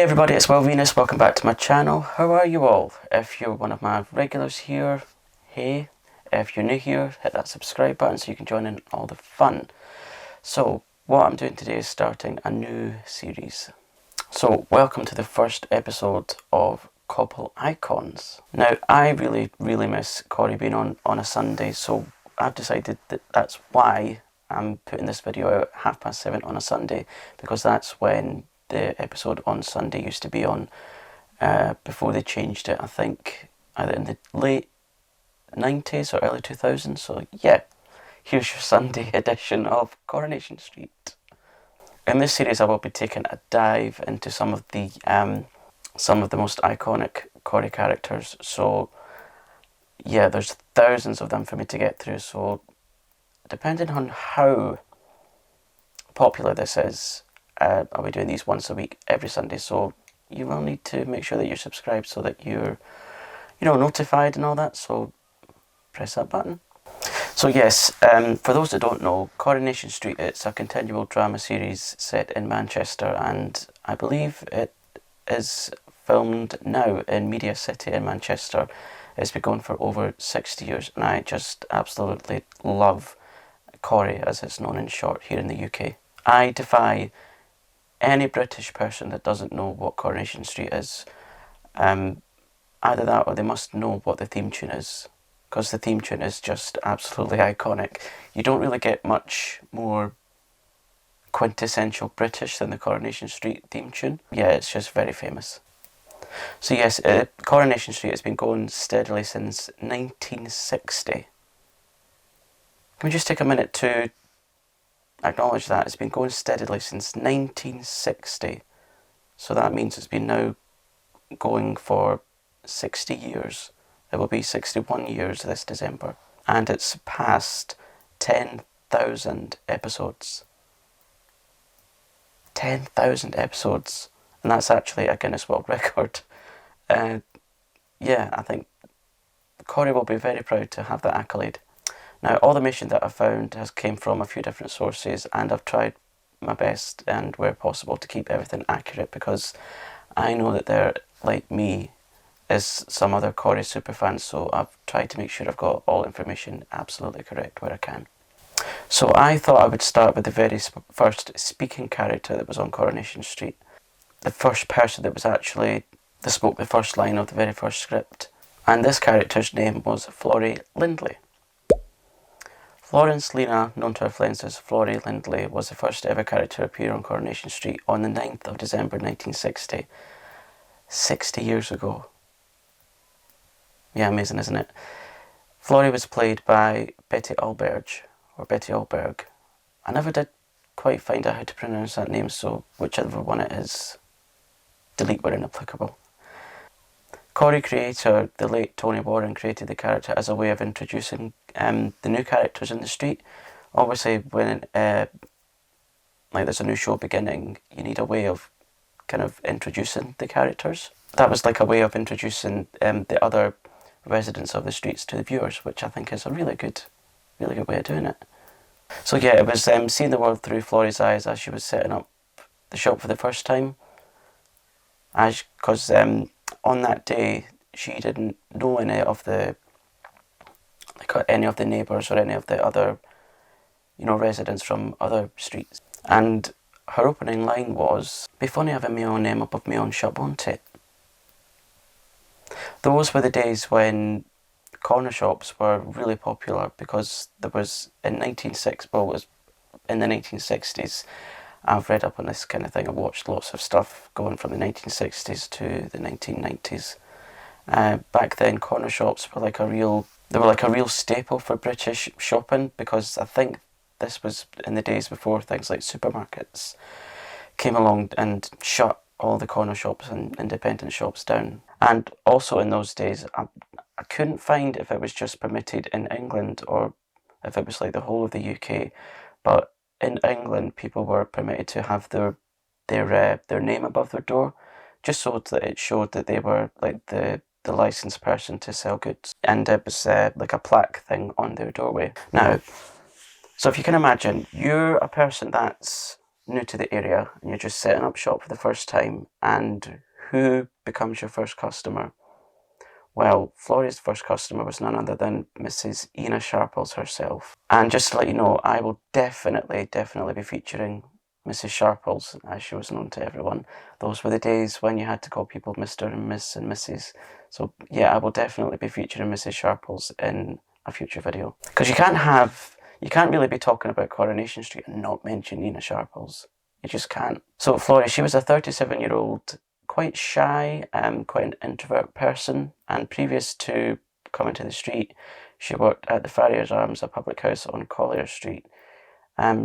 everybody, it's Will Venus, welcome back to my channel. How are you all? If you're one of my regulars here, hey. If you're new here, hit that subscribe button so you can join in all the fun. So, what I'm doing today is starting a new series. So, welcome to the first episode of Cobble Icons. Now, I really miss Corrie being on a Sunday, so I've decided that that's why I'm putting this video out at 7:30 on a Sunday, because that's when the episode on Sunday used to be on, before they changed it, I think, either in the late 90s or early 2000s. So yeah, here's your Sunday edition of Coronation Street. In this series I will be taking a dive into some of the most iconic Corrie characters. So yeah, there's thousands of them for me to get through, so depending on how popular this is, I'll be doing these once a week, every Sunday, so you will need to make sure that you're subscribed so that you're, notified and all that, so press that button. So yes, for those that don't know, Coronation Street, it's a continual drama series set in Manchester, and I believe it is filmed now in Media City in Manchester. It's been going for over 60 years, and I just absolutely love Corrie, as it's known in short here in the UK. I defy any British person that doesn't know what Coronation Street is. Either that or they must know what the theme tune is, because the theme tune is just absolutely iconic. You don't really get much more quintessential British than the Coronation Street theme tune. Yeah, it's just very famous. So yes, Coronation Street has been going steadily since 1960. Can we just take a minute to acknowledge that it's been going steadily since 1960, so that means it's been now going for 60 years. It will be 61 years this December, and it's past 10,000 episodes. 10,000 episodes, and that's actually a Guinness World Record. Yeah, I think Corrie will be very proud to have that accolade. Now, all the information that I've found has came from a few different sources, and I've tried my best and where possible to keep everything accurate, because I know that there, like me, is some other Corrie superfans, so I've tried to make sure I've got all information absolutely correct where I can. So I thought I would start with the very first speaking character that was on Coronation Street. The first person that spoke the first line of the very first script. And this character's name was Florrie Lindley. Florence Lena, known to her friends as Florrie Lindley, was the first ever character to appear on Coronation Street on the 9th of December 1960. 60 years ago. Yeah, amazing, isn't it? Florrie was played by Betty Alberg. I never did quite find out how to pronounce that name, so whichever one it is, delete where inapplicable. Corrie creator, the late Tony Warren, created the character as a way of introducing the new characters in the street. Obviously, when there's a new show beginning, you need a way of kind of introducing the characters. That was like a way of introducing the other residents of the streets to the viewers, which I think is a really good way of doing it. So yeah, it was seeing the world through Florrie's eyes as she was setting up the shop for the first time. Because on that day, she didn't know any of the neighbours or any of the other, residents from other streets. And her opening line was, "Be funny having my own name above my own shop, won't it?" Those were the days when corner shops were really popular, because there was in the 1960s. I've read up on this kind of thing. I've watched lots of stuff going from the 1960s to the 1990s. Back then, corner shops were like a real staple for British shopping, because I think this was in the days before things like supermarkets came along and shut all the corner shops and independent shops down. And also in those days, I couldn't find if it was just permitted in England or if it was like the whole of the UK, but in England, people were permitted to have their name above their door, just so that it showed that they were like the licensed person to sell goods, and it was like a plaque thing on their doorway. Now, so if you can imagine, you're a person that's new to the area and you're just setting up shop for the first time, and who becomes your first customer? Well, Florrie's first customer was none other than Mrs. Ina Sharples herself. And just to let you know, I will definitely be featuring Mrs. Sharples, as she was known to everyone. Those were the days when you had to call people Mr. and Miss and Mrs. So yeah, I will definitely be featuring Mrs. Sharples in a future video. Because you can't really be talking about Coronation Street and not mention Ina Sharples. You just can't. So Florrie, she was a 37-year-old, quite shy, quite an introvert person, and previous to coming to the street, she worked at the Farrier's Arms, a public house on Collier Street.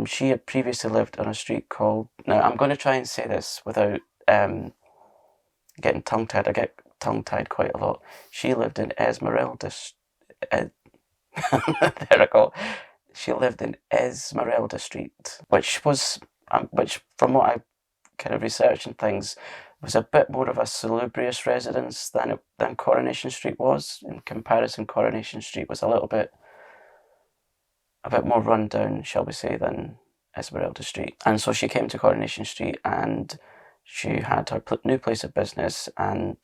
She had previously lived on a street called... Now, I'm going to try and say this without getting tongue-tied. I get tongue-tied quite a lot. She lived in Esmeralda... there I go. She lived in Esmeralda Street, which from what I kind of researched and things, was a bit more of a salubrious residence than Coronation Street was. In comparison, Coronation Street was a bit more run down, shall we say, than Esmeralda Street. And so she came to Coronation Street and she had her new place of business and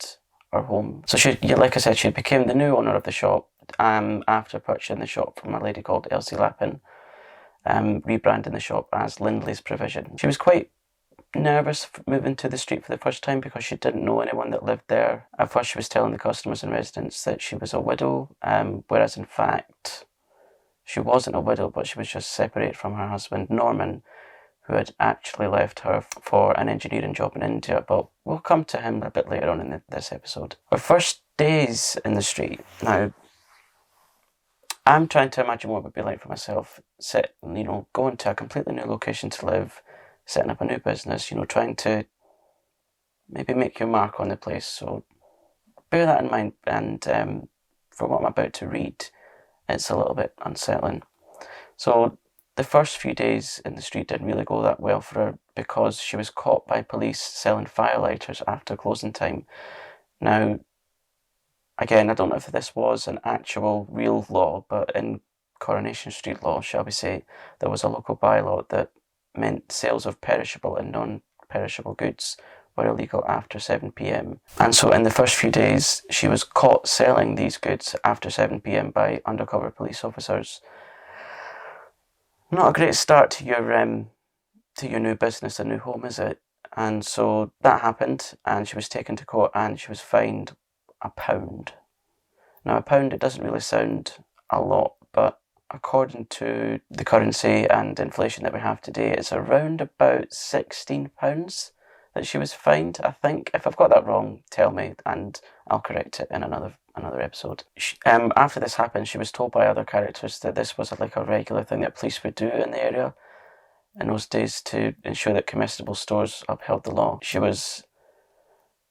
her home. So she, like I said, she became the new owner of the shop after purchasing the shop from a lady called Elsie Lappin, rebranding the shop as Lindley's Provision. She was quite nervous moving to the street for the first time because she didn't know anyone that lived there. At first she was telling the customers and residents that she was a widow, whereas in fact she wasn't a widow, but she was just separated from her husband Norman, who had actually left her for an engineering job in India, but we'll come to him a bit later on in this episode. Her first days in the street. Now, I'm trying to imagine what it would be like for myself, going to a completely new location to live, setting up a new business, trying to maybe make your mark on the place. So bear that in mind, and for what I'm about to read, it's a little bit unsettling. So the first few days in the street didn't really go that well for her because she was caught by police selling firelighters after closing time. Now, again, I don't know if this was an actual real law, but in Coronation Street law, shall we say, there was a local bylaw that meant sales of perishable and non-perishable goods were illegal after 7 p.m. And so in the first few days, she was caught selling these goods after 7 p.m. by undercover police officers. Not a great start to your new business and new home, is it? And so that happened, and she was taken to court and she was fined £1. Now, £1, it doesn't really sound a lot, but according to the currency and inflation that we have today, it's around about £16 that she was fined, I think. If I've got that wrong, tell me and I'll correct it in another episode. After this happened, she was told by other characters that this was like a regular thing that police would do in the area in those days to ensure that comestible stores upheld the law.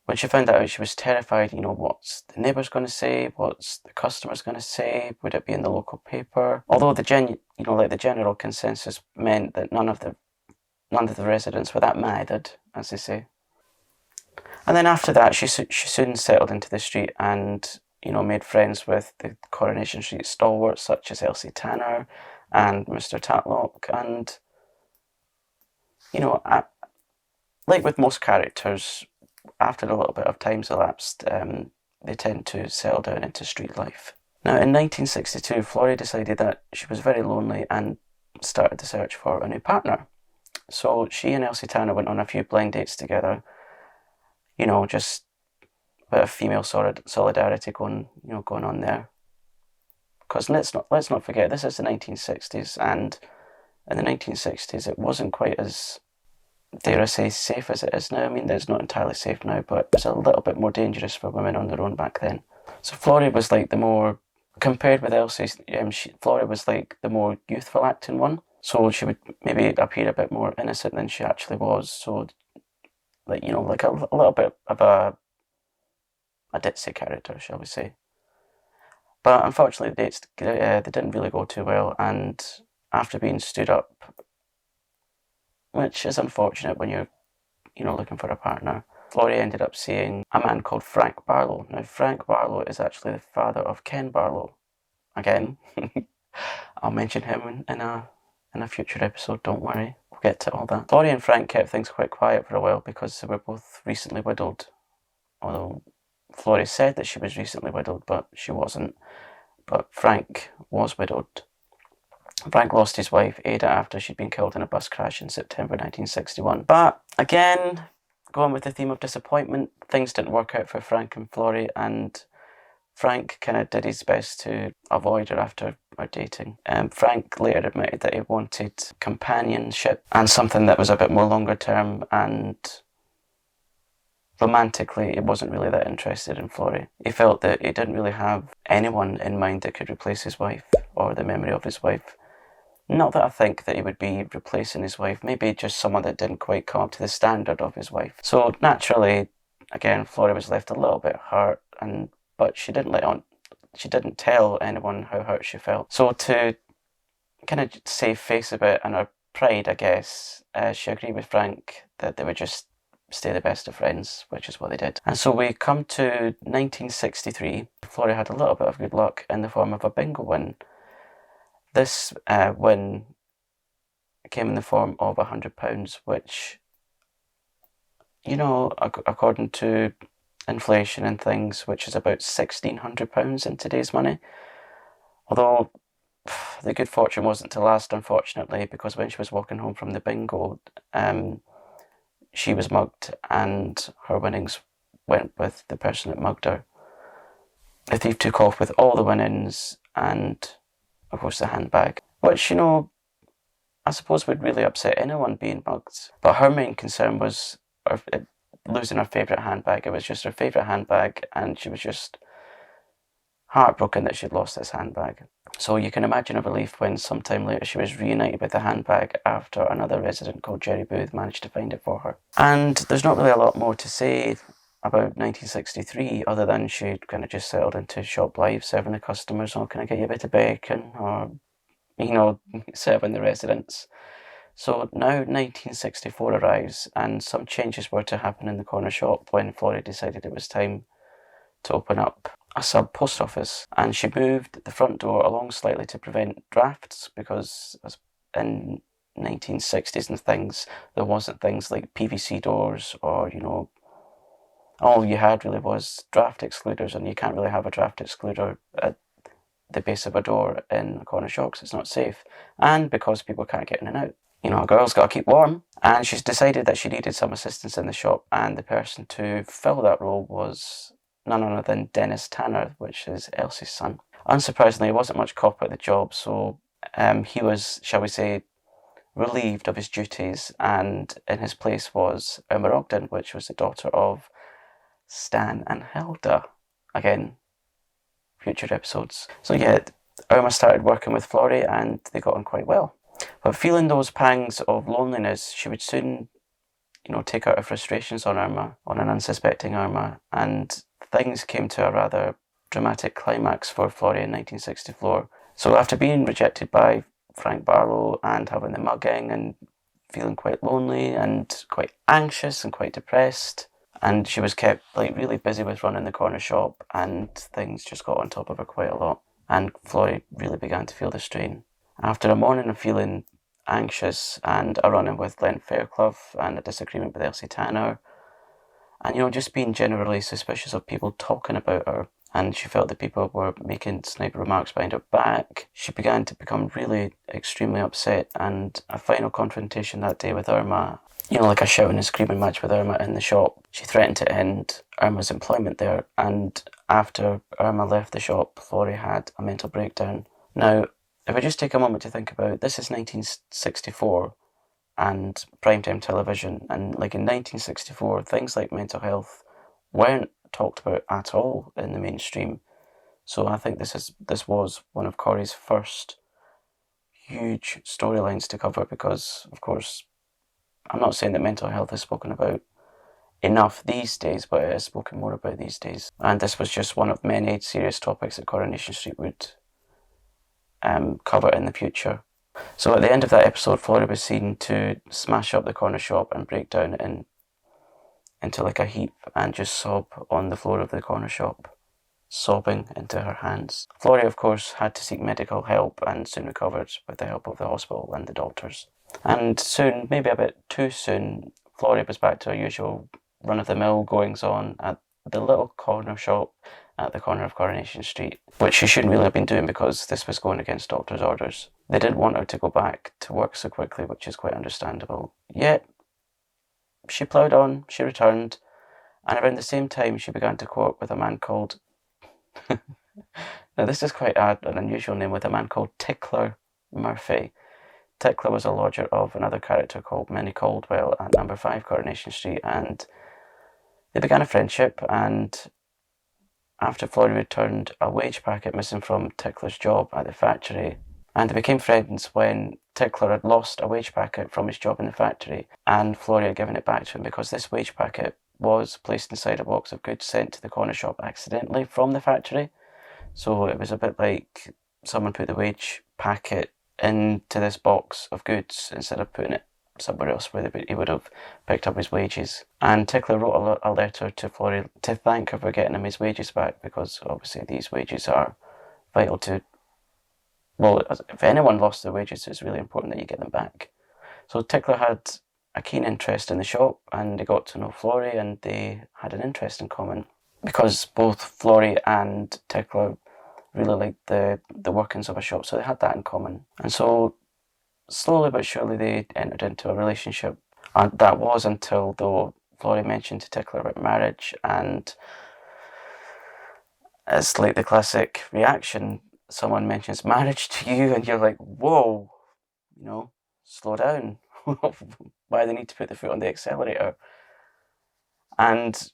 When she found that out, she was terrified. What's the neighbours going to say? What's the customers going to say? Would it be in the local paper? Although the general consensus meant that none of the residents were that mad, as they say. And then after that, she soon settled into the street and made friends with the Coronation Street stalwarts such as Elsie Tanner and Mr. Tatlock. And like with most characters, after a little bit of time's elapsed, they tend to settle down into street life. Now, in 1962, Florrie decided that she was very lonely and started the search for a new partner. So she and Elsie Tanner went on a few blind dates together. Just a bit of female solidarity going on there. Because let's not forget, this is the 1960s, and in the 1960s it wasn't quite as, dare I say, safe as it is now. I mean, it's not entirely safe now, but it was a little bit more dangerous for women on their own back then. So Florrie was like compared with Elsie, Florrie was like the more youthful acting one. So she would maybe appear a bit more innocent than she actually was. So, like a little bit of a ditzy character, shall we say. But unfortunately, the dates they didn't really go too well, and after being stood up, which is unfortunate when you're looking for a partner, Florrie ended up seeing a man called Frank Barlow. Now, Frank Barlow is actually the father of Ken Barlow. Again, I'll mention him in in a future episode, don't worry. We'll get to all that. Florrie and Frank kept things quite quiet for a while because they were both recently widowed. Although Florrie said that she was recently widowed, but she wasn't. But Frank was widowed. Frank lost his wife, Ada, after she'd been killed in a bus crash in September 1961. But again, going with the theme of disappointment, things didn't work out for Frank and Florrie, and Frank kind of did his best to avoid her after our dating. Frank later admitted that he wanted companionship and something that was a bit more longer term, and romantically he wasn't really that interested in Florrie. He felt that he didn't really have anyone in mind that could replace his wife or the memory of his wife. Not that I think that he would be replacing his wife, maybe just someone that didn't quite come up to the standard of his wife. So naturally, again, Florrie was left a little bit hurt, but she didn't tell anyone how hurt she felt. So to kind of save face a bit and her pride, I guess, she agreed with Frank that they would just stay the best of friends, which is what they did. And so we come to 1963. Florrie had a little bit of good luck in the form of a bingo win. This win came in the form of £100, which, according to inflation and things, which is about £1,600 in today's money. Although the good fortune wasn't to last, unfortunately, because when she was walking home from the bingo, she was mugged and her winnings went with the person that mugged her. The thief took off with all the winnings and, of course, the handbag, which, I suppose would really upset anyone being mugged. But her main concern was losing her favourite handbag. It was just her favourite handbag, and she was just heartbroken that she'd lost this handbag. So you can imagine her relief when sometime later she was reunited with the handbag after another resident called Jerry Booth managed to find it for her. And there's not really a lot more to say about 1963 other than she kind of just settled into shop life, serving the customers, or can I get you a bit of bacon, or serving the residents. So now 1964 arrives, and some changes were to happen in the corner shop when Florrie decided it was time to open up a sub post office, and she moved the front door along slightly to prevent drafts, because in 1960s and things there wasn't things like PVC doors, or all you had really was draft excluders, and you can't really have a draft excluder at the base of a door in a corner shop because it's not safe, and because people can't get in and out. A girl's got to keep warm, and she's decided that she needed some assistance in the shop, and the person to fill that role was none other than Dennis Tanner, which is Elsie's son. Unsurprisingly, he wasn't much cop at the job, so he was, shall we say, relieved of his duties, and in his place was Irma Ogden, which was the daughter of Stan and Hilda. Again, future episodes. So yeah, Irma started working with Florrie and they got on quite well. But feeling those pangs of loneliness, she would soon, take out her frustrations on Irma, on an unsuspecting Irma, and things came to a rather dramatic climax for Florrie in 1964. So after being rejected by Frank Barlow and having the mugging and feeling quite lonely and quite anxious and quite depressed, and she was kept really busy with running the corner shop, and things just got on top of her quite a lot, and Florrie really began to feel the strain. After a morning of feeling anxious and a run-in with Glenn Fairclough and a disagreement with Elsie Tanner, and just being generally suspicious of people talking about her, and she felt that people were making sniper remarks behind her back, she began to become really extremely upset, and a final confrontation that day with Irma, like a shouting and screaming match with Irma in the shop. She threatened to end Irma's employment there, and after Irma left the shop, Florrie had a mental breakdown. Now, if we just take a moment to think about, this is 1964 and primetime television, and in 1964, things like mental health weren't talked about at all in the mainstream. So I think this was one of Corrie's first huge storylines to cover, because, of course, I'm not saying that mental health is spoken about enough these days, but it is spoken more about these days. And this was just one of many serious topics that Coronation Street would cover in the future. So at the end of that episode, Florrie was seen to smash up the corner shop and break down into a heap and just sob on the floor of the corner shop. sobbing into her hands. Florrie, of course, had to seek medical help and soon recovered with the help of the hospital and the doctors. And soon, maybe a bit too soon, Florrie was back to her usual run-of-the-mill goings-on at the little corner shop at the corner of Coronation Street, which she shouldn't really have been doing because this was going against doctor's orders. They didn't want her to go back to work so quickly, which is quite understandable. Yet, she ploughed on, she returned, and around the same time she began to co-op with a man called... Now this is quite an unusual name, with a man called Tickler Murphy. Tickler was a lodger of another character called Minnie Caldwell at number 5 Coronation Street, and they began a friendship, and after Florrie returned a wage packet missing from Tickler's job at the factory, and they became friends when Tickler had lost a wage packet from his job in the factory, and Florrie had given it back to him because this wage packet was placed inside a box of goods sent to the corner shop accidentally from the factory. So it was a bit like someone put the wage packet into this box of goods instead of putting it somewhere else where he would have picked up his wages. And Tickler wrote a letter to Florrie to thank her for getting him his wages back, because obviously these wages are vital to... Well, if anyone lost their wages, it's really important that you get them back. So Tickler had a keen interest in the shop, and they got to know Florrie, and they had an interest in common because both Florrie and Tickler really liked the workings of a shop, so they had that in common. And so slowly but surely they entered into a relationship, and that was until, though, Florrie mentioned to Tickler about marriage, and it's like the classic reaction: someone mentions marriage to you and you're like, whoa, slow down. Why do they need to put the foot on the accelerator? And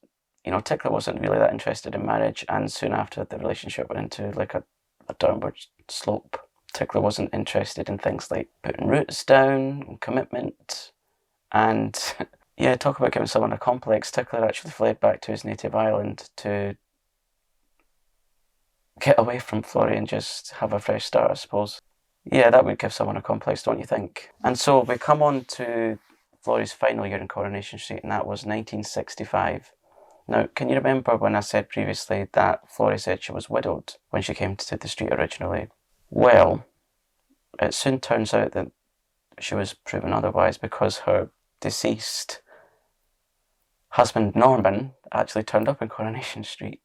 Tickler wasn't really that interested in marriage, and soon after the relationship went into like a downward slope. Tickler wasn't interested in things like putting roots down, commitment, and yeah, talk about giving someone a complex. Tickler actually fled back to his native island to get away from Florrie and just have a fresh start, I suppose. Yeah, that would give someone a complex, don't you think? And so we come on to Florrie's final year in Coronation Street, and that was 1965. Now, can you remember when I said previously that Florrie said she was widowed when she came to the street originally? Well, it soon turns out that she was proven otherwise, because her deceased husband Norman actually turned up in Coronation Street.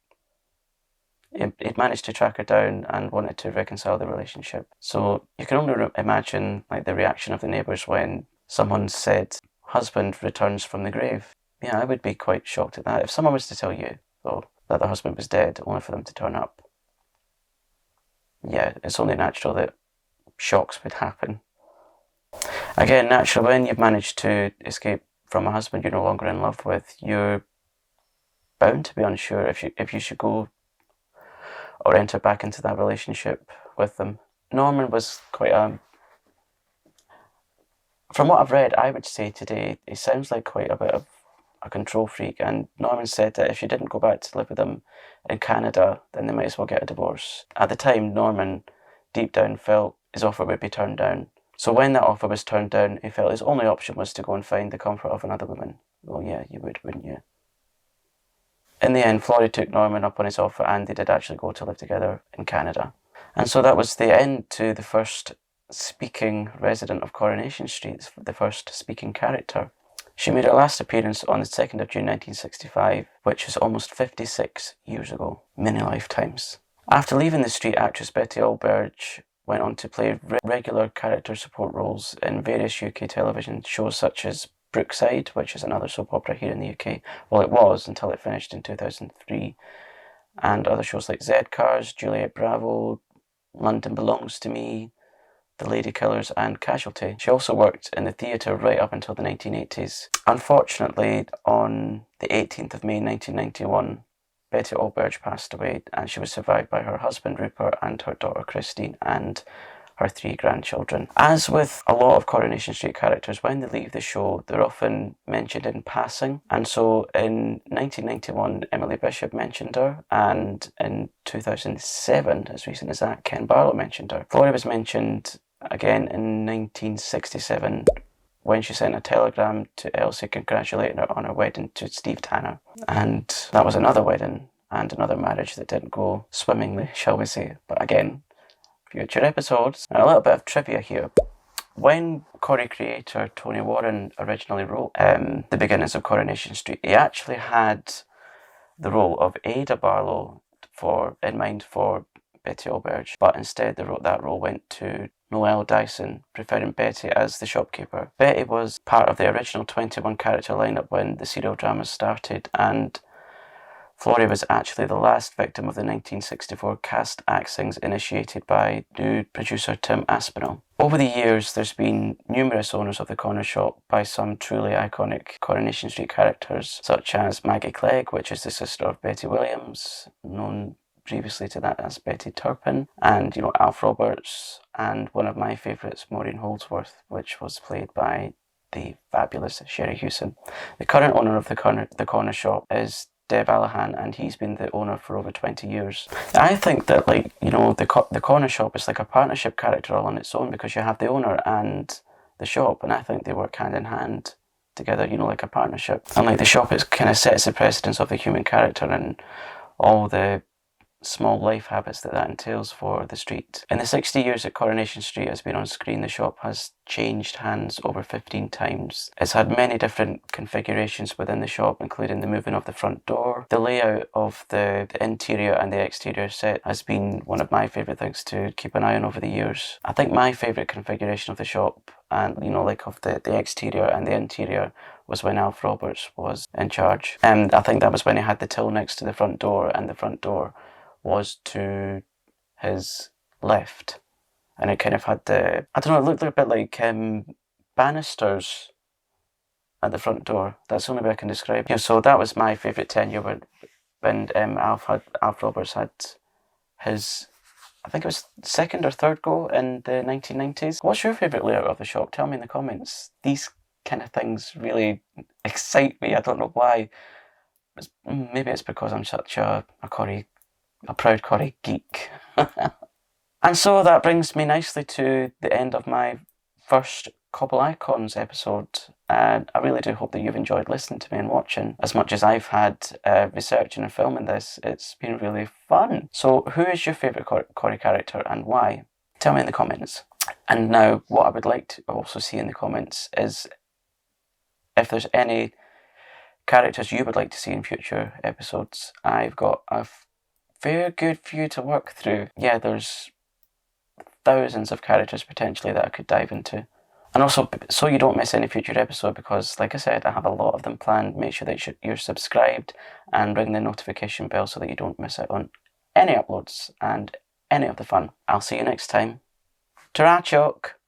He'd managed to track her down and wanted to reconcile the relationship. So you can only imagine like the reaction of the neighbours when someone said, "Husband returns from the grave." Yeah, I would be quite shocked at that. If someone was to tell you, though, that the husband was dead, only for them to turn up, yeah, it's only natural that shocks would happen. Again, naturally, when you've managed to escape from a husband you're no longer in love with, you're bound to be unsure if you should go or enter back into that relationship with them. Norman was quite from what I've read, I would say today, he sounds like quite a bit of a control freak, and Norman said that if she didn't go back to live with him in Canada, then they might as well get a divorce. At the time, Norman deep down felt his offer would be turned down. So when that offer was turned down, he felt his only option was to go and find the comfort of another woman. Well, yeah, you would, wouldn't you? In the end, Florrie took Norman up on his offer, and they did actually go to live together in Canada. And so that was the end to the first speaking resident of Coronation Street, the first speaking character. She made her last appearance on the 2nd of June 1965, which is almost 56 years ago. Many lifetimes. After leaving the street, actress Betty Alberge went on to play regular character support roles in various UK television shows such as Brookside, which is another soap opera here in the UK. Well, it was until it finished in 2003. And other shows like Z Cars, Juliet Bravo, London Belongs to Me, The Lady Killers, and Casualty. She also worked in the theatre right up until the 1980s. Unfortunately, on the 18th of May 1991, Betty Alberge passed away, and she was survived by her husband Rupert and her daughter Christine and her 3 grandchildren. As with a lot of Coronation Street characters, when they leave the show, they're often mentioned in passing. And so in 1991, Emily Bishop mentioned her, and in 2007, as recent as that, Ken Barlow mentioned her. Florrie was mentioned again in 1967 when she sent a telegram to Elsie congratulating her on her wedding to Steve Tanner. And that was another wedding and another marriage that didn't go swimmingly, shall we say. But again, future episodes. And a little bit of trivia here. When Corrie creator Tony Warren originally wrote the beginnings of Coronation Street, he actually had the role of Ada Barlow in mind for Betty Alberge, but instead that role went to Noelle Dyson, preferring Betty as the shopkeeper. Betty was part of the original 21 character lineup when the serial dramas started, and Florrie was actually the last victim of the 1964 cast axings initiated by new producer Tim Aspinall. Over the years, there's been numerous owners of the corner shop by some truly iconic Coronation Street characters, such as Maggie Clegg, which is the sister of Betty Williams, known previously to that as Betty Turpin, and Alf Roberts, and one of my favourites, Maureen Holdsworth, which was played by the fabulous Sherry Hewson. The current owner of the corner shop is Deb Allahan, and he's been the owner for over 20 years. I think that, the corner shop is like a partnership character all on its own, because you have the owner and the shop, and I think they work hand in hand together, like a partnership. And the shop, it kind of sets the precedence of the human character and all the small life habits that entails for the street. In the 60 years that Coronation Street has been on screen, the shop has changed hands over 15 times. It's had many different configurations within the shop, including the moving of the front door. The layout of the interior and the exterior set has been one of my favourite things to keep an eye on over the years. I think my favourite configuration of the shop, and of the exterior and the interior, was when Alf Roberts was in charge. And I think that was when he had the till next to the front door, and the front door was to his left, and it kind of had it looked a bit like banisters at the front door. That's the only way I can describe it. So that was my favourite tenure when Alf Roberts had his, I think it was second or third go in the 1990s. What's your favourite layout of the shop? Tell me in the comments. These kind of things really excite me. I don't know why. Maybe it's because I'm such a proud Corrie geek. And so that brings me nicely to the end of my first Cobble Icons episode, and I really do hope that you've enjoyed listening to me and watching as much as I've had researching and filming this. It's been really fun. So who is your favourite Corrie character and why? Tell me in the comments. And now what I would like to also see in the comments is if there's any characters you would like to see in future episodes. I've got a very good few to work through. Yeah, there's thousands of characters potentially that I could dive into. And also, so you don't miss any future episode, because like I said, I have a lot of them planned. Make sure that you're subscribed and ring the notification bell so that you don't miss out on any uploads and any of the fun. I'll see you next time. Ta-ra, Chuck!